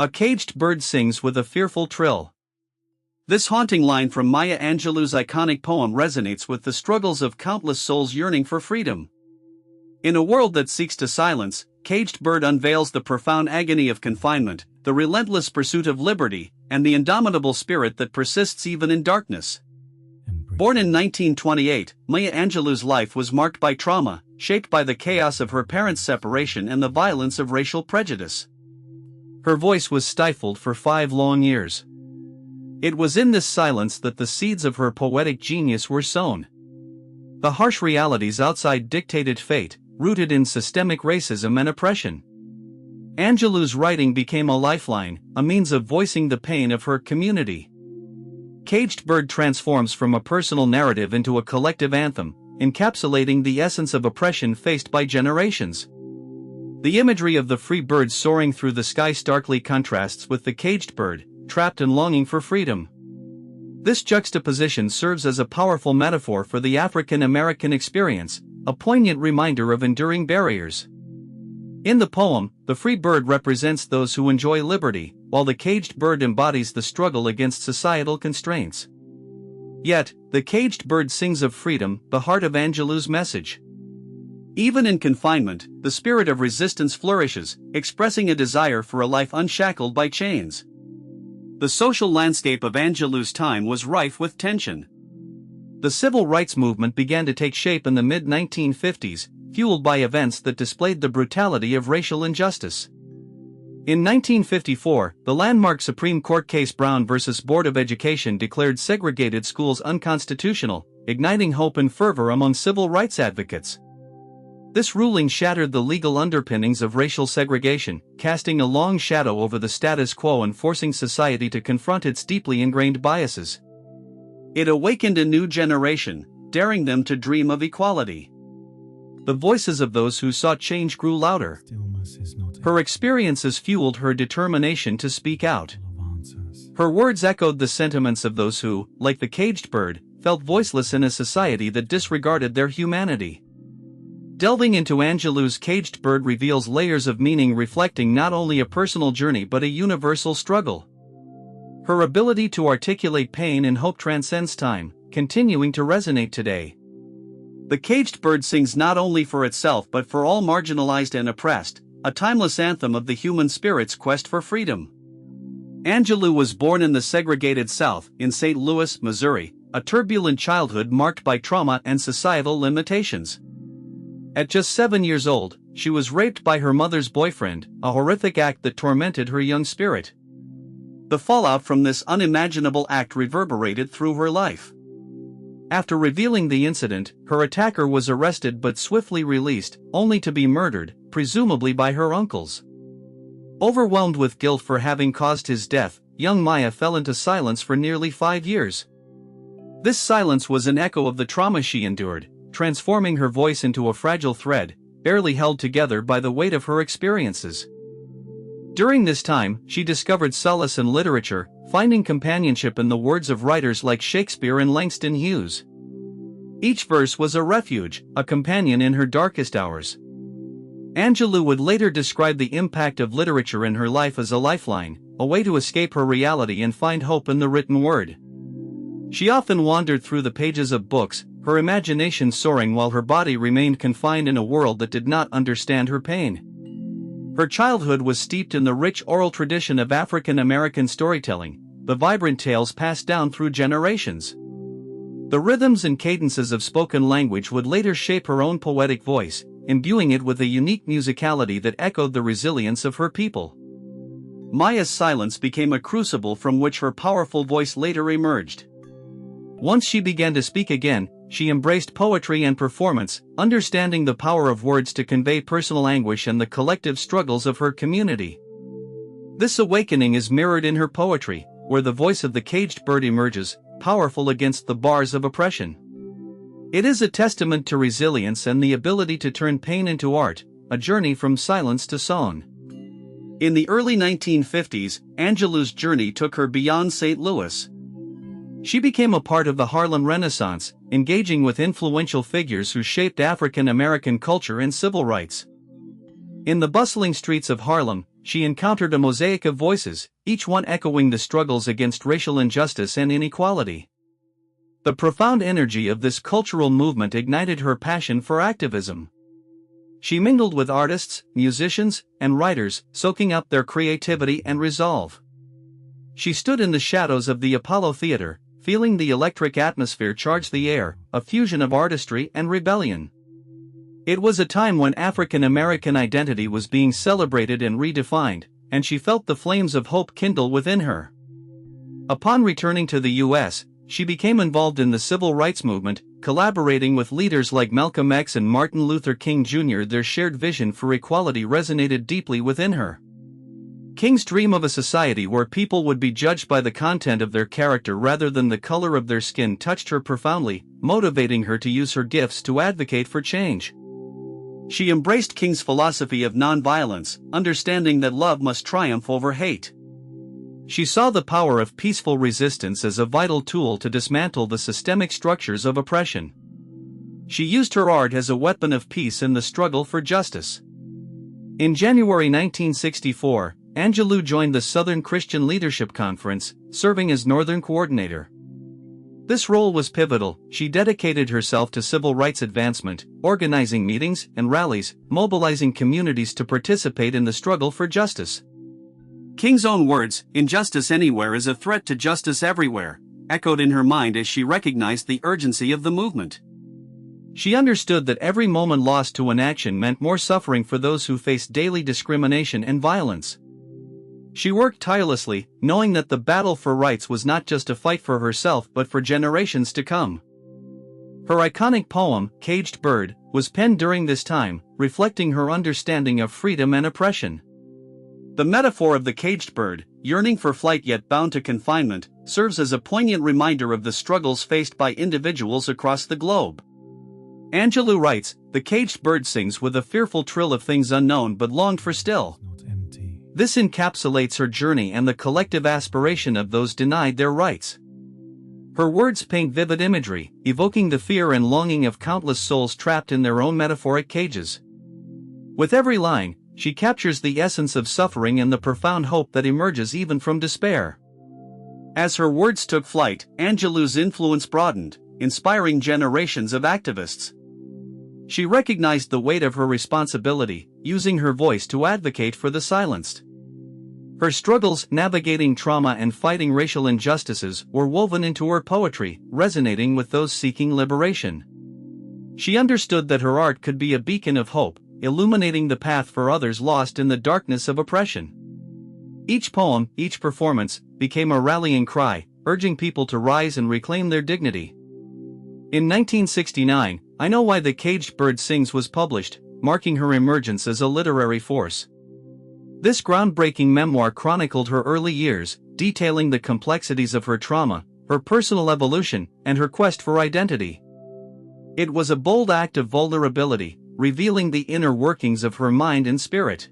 A caged bird sings with a fearful trill. This haunting line from Maya Angelou's iconic poem resonates with the struggles of countless souls yearning for freedom. In a world that seeks to silence, Caged Bird unveils the profound agony of confinement, the relentless pursuit of liberty, and the indomitable spirit that persists even in darkness. Born in 1928, Maya Angelou's life was marked by trauma, shaped by the chaos of her parents' separation and the violence of racial prejudice. Her voice was stifled for 5 long years. It was in this silence that the seeds of her poetic genius were sown. The harsh realities outside dictated fate, rooted in systemic racism and oppression. Angelou's writing became a lifeline, a means of voicing the pain of her community. Caged Bird transforms from a personal narrative into a collective anthem, encapsulating the essence of oppression faced by generations. The imagery of the free bird soaring through the sky starkly contrasts with the caged bird, trapped and longing for freedom. This juxtaposition serves as a powerful metaphor for the African American experience, a poignant reminder of enduring barriers. In the poem, the free bird represents those who enjoy liberty, while the caged bird embodies the struggle against societal constraints. Yet, the caged bird sings of freedom, the heart of Angelou's message. Even in confinement, the spirit of resistance flourishes, expressing a desire for a life unshackled by chains. The social landscape of Angelou's time was rife with tension. The civil rights movement began to take shape in the mid-1950s, fueled by events that displayed the brutality of racial injustice. In 1954, the landmark Supreme Court case Brown v. Board of Education declared segregated schools unconstitutional, igniting hope and fervor among civil rights advocates. This ruling shattered the legal underpinnings of racial segregation, casting a long shadow over the status quo and forcing society to confront its deeply ingrained biases. It awakened a new generation, daring them to dream of equality. The voices of those who sought change grew louder. Her experiences fueled her determination to speak out. Her words echoed the sentiments of those who, like the caged bird, felt voiceless in a society that disregarded their humanity. Delving into Angelou's Caged Bird reveals layers of meaning reflecting not only a personal journey but a universal struggle. Her ability to articulate pain and hope transcends time, continuing to resonate today. The Caged Bird sings not only for itself but for all marginalized and oppressed, a timeless anthem of the human spirit's quest for freedom. Angelou was born in the segregated South, in St. Louis, Missouri, a turbulent childhood marked by trauma and societal limitations. At just 7 years old, she was raped by her mother's boyfriend, a horrific act that tormented her young spirit. The fallout from this unimaginable act reverberated through her life. After revealing the incident, her attacker was arrested but swiftly released, only to be murdered, presumably by her uncles. Overwhelmed with guilt for having caused his death, young Maya fell into silence for nearly 5 years. This silence was an echo of the trauma she endured, transforming her voice into a fragile thread, barely held together by the weight of her experiences. During this time, she discovered solace in literature, finding companionship in the words of writers like Shakespeare and Langston Hughes. Each verse was a refuge, a companion in her darkest hours. Angelou would later describe the impact of literature in her life as a lifeline, a way to escape her reality and find hope in the written word. She often wandered through the pages of books, her imagination soaring while her body remained confined in a world that did not understand her pain. Her childhood was steeped in the rich oral tradition of African American storytelling, the vibrant tales passed down through generations. The rhythms and cadences of spoken language would later shape her own poetic voice, imbuing it with a unique musicality that echoed the resilience of her people. Maya's silence became a crucible from which her powerful voice later emerged. Once she began to speak again, she embraced poetry and performance, understanding the power of words to convey personal anguish and the collective struggles of her community. This awakening is mirrored in her poetry, where the voice of the caged bird emerges, powerful against the bars of oppression. It is a testament to resilience and the ability to turn pain into art, a journey from silence to song. In the early 1950s, Angelou's journey took her beyond St. Louis. She became a part of the Harlem Renaissance, engaging with influential figures who shaped African American culture and civil rights. In the bustling streets of Harlem, she encountered a mosaic of voices, each one echoing the struggles against racial injustice and inequality. The profound energy of this cultural movement ignited her passion for activism. She mingled with artists, musicians, and writers, soaking up their creativity and resolve. She stood in the shadows of the Apollo Theater, feeling the electric atmosphere charge the air, a fusion of artistry and rebellion. It was a time when African American identity was being celebrated and redefined, and she felt the flames of hope kindle within her. Upon returning to the U.S., she became involved in the civil rights movement, collaborating with leaders like Malcolm X and Martin Luther King Jr. Their shared vision for equality resonated deeply within her. King's dream of a society where people would be judged by the content of their character rather than the color of their skin touched her profoundly, motivating her to use her gifts to advocate for change. She embraced King's philosophy of nonviolence, understanding that love must triumph over hate. She saw the power of peaceful resistance as a vital tool to dismantle the systemic structures of oppression. She used her art as a weapon of peace in the struggle for justice. In January 1964, Angelou joined the Southern Christian Leadership Conference, serving as Northern Coordinator. This role was pivotal. She dedicated herself to civil rights advancement, organizing meetings and rallies, mobilizing communities to participate in the struggle for justice. King's own words, "Injustice anywhere is a threat to justice everywhere," echoed in her mind as she recognized the urgency of the movement. She understood that every moment lost to inaction meant more suffering for those who faced daily discrimination and violence. She worked tirelessly, knowing that the battle for rights was not just a fight for herself but for generations to come. Her iconic poem, Caged Bird, was penned during this time, reflecting her understanding of freedom and oppression. The metaphor of the caged bird, yearning for flight yet bound to confinement, serves as a poignant reminder of the struggles faced by individuals across the globe. Angelou writes, "The caged bird sings with a fearful trill of things unknown but longed for still." This encapsulates her journey and the collective aspiration of those denied their rights. Her words paint vivid imagery, evoking the fear and longing of countless souls trapped in their own metaphoric cages. With every line, she captures the essence of suffering and the profound hope that emerges even from despair. As her words took flight, Angelou's influence broadened, inspiring generations of activists. She recognized the weight of her responsibility, using her voice to advocate for the silenced. Her struggles navigating trauma and fighting racial injustices were woven into her poetry, resonating with those seeking liberation. She understood that her art could be a beacon of hope, illuminating the path for others lost in the darkness of oppression. Each poem, each performance, became a rallying cry, urging people to rise and reclaim their dignity. In 1969, I Know Why the Caged Bird Sings was published, marking her emergence as a literary force. This groundbreaking memoir chronicled her early years, detailing the complexities of her trauma, her personal evolution, and her quest for identity. It was a bold act of vulnerability, revealing the inner workings of her mind and spirit.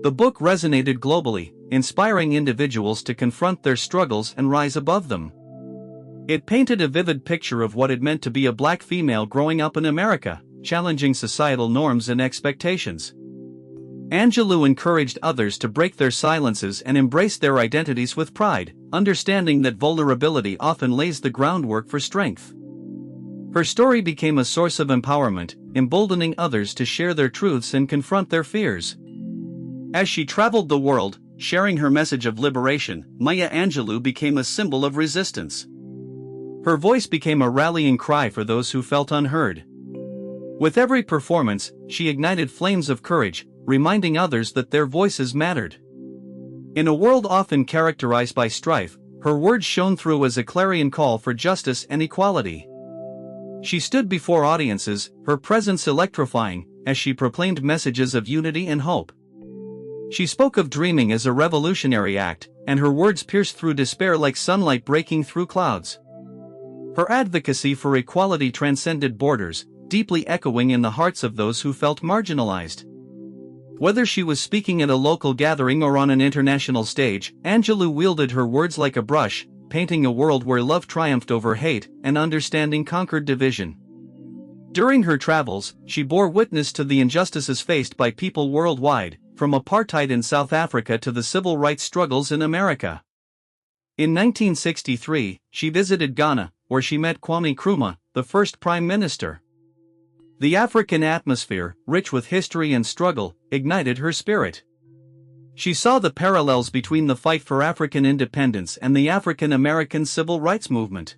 The book resonated globally, inspiring individuals to confront their struggles and rise above them. It painted a vivid picture of what it meant to be a Black female growing up in America, challenging societal norms and expectations. Angelou encouraged others to break their silences and embrace their identities with pride, understanding that vulnerability often lays the groundwork for strength. Her story became a source of empowerment, emboldening others to share their truths and confront their fears. As she traveled the world, sharing her message of liberation, Maya Angelou became a symbol of resistance. Her voice became a rallying cry for those who felt unheard. With every performance, she ignited flames of courage, reminding others that their voices mattered. In a world often characterized by strife, her words shone through as a clarion call for justice and equality. She stood before audiences, her presence electrifying, as she proclaimed messages of unity and hope. She spoke of dreaming as a revolutionary act, and her words pierced through despair like sunlight breaking through clouds. Her advocacy for equality transcended borders, deeply echoing in the hearts of those who felt marginalized. Whether she was speaking at a local gathering or on an international stage, Angelou wielded her words like a brush, painting a world where love triumphed over hate and understanding conquered division. During her travels, she bore witness to the injustices faced by people worldwide, from apartheid in South Africa to the civil rights struggles in America. In 1963, she visited Ghana, where she met Kwame Nkrumah, the first prime minister. The African atmosphere, rich with history and struggle, ignited her spirit. She saw the parallels between the fight for African independence and the African American civil rights movement.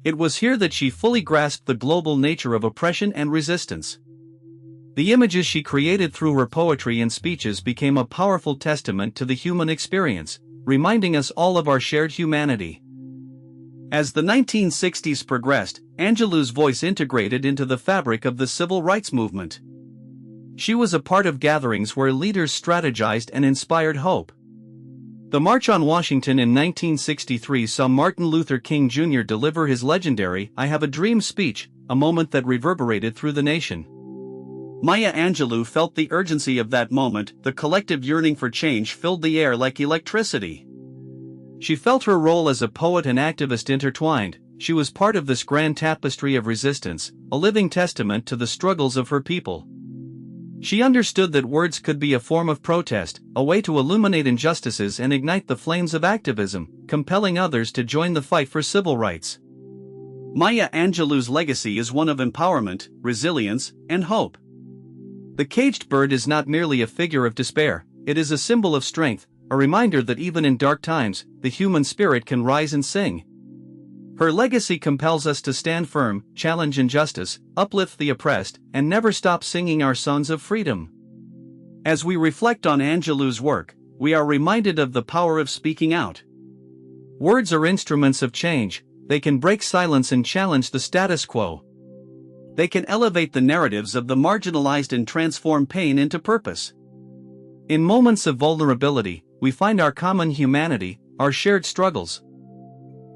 It was here that she fully grasped the global nature of oppression and resistance. The images she created through her poetry and speeches became a powerful testament to the human experience, reminding us all of our shared humanity. As the 1960s progressed, Angelou's voice integrated into the fabric of the civil rights movement. She was a part of gatherings where leaders strategized and inspired hope. The March on Washington in 1963 saw Martin Luther King Jr. deliver his legendary "I Have a Dream" speech, a moment that reverberated through the nation. Maya Angelou felt the urgency of that moment. The collective yearning for change filled the air like electricity. She felt her role as a poet and activist intertwined. She was part of this grand tapestry of resistance, a living testament to the struggles of her people. She understood that words could be a form of protest, a way to illuminate injustices and ignite the flames of activism, compelling others to join the fight for civil rights. Maya Angelou's legacy is one of empowerment, resilience, and hope. The caged bird is not merely a figure of despair, it is a symbol of strength, a reminder that even in dark times, the human spirit can rise and sing. Her legacy compels us to stand firm, challenge injustice, uplift the oppressed, and never stop singing our songs of freedom. As we reflect on Angelou's work, we are reminded of the power of speaking out. Words are instruments of change. They can break silence and challenge the status quo. They can elevate the narratives of the marginalized and transform pain into purpose. In moments of vulnerability, we find our common humanity, our shared struggles.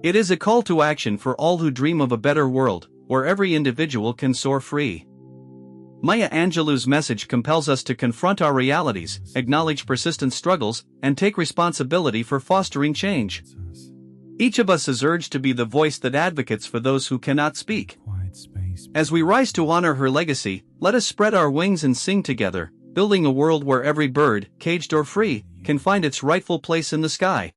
It is a call to action for all who dream of a better world, where every individual can soar free. Maya Angelou's message compels us to confront our realities, acknowledge persistent struggles, and take responsibility for fostering change. Each of us is urged to be the voice that advocates for those who cannot speak. As we rise to honor her legacy, let us spread our wings and sing together, building a world where every bird, caged or free, can find its rightful place in the sky.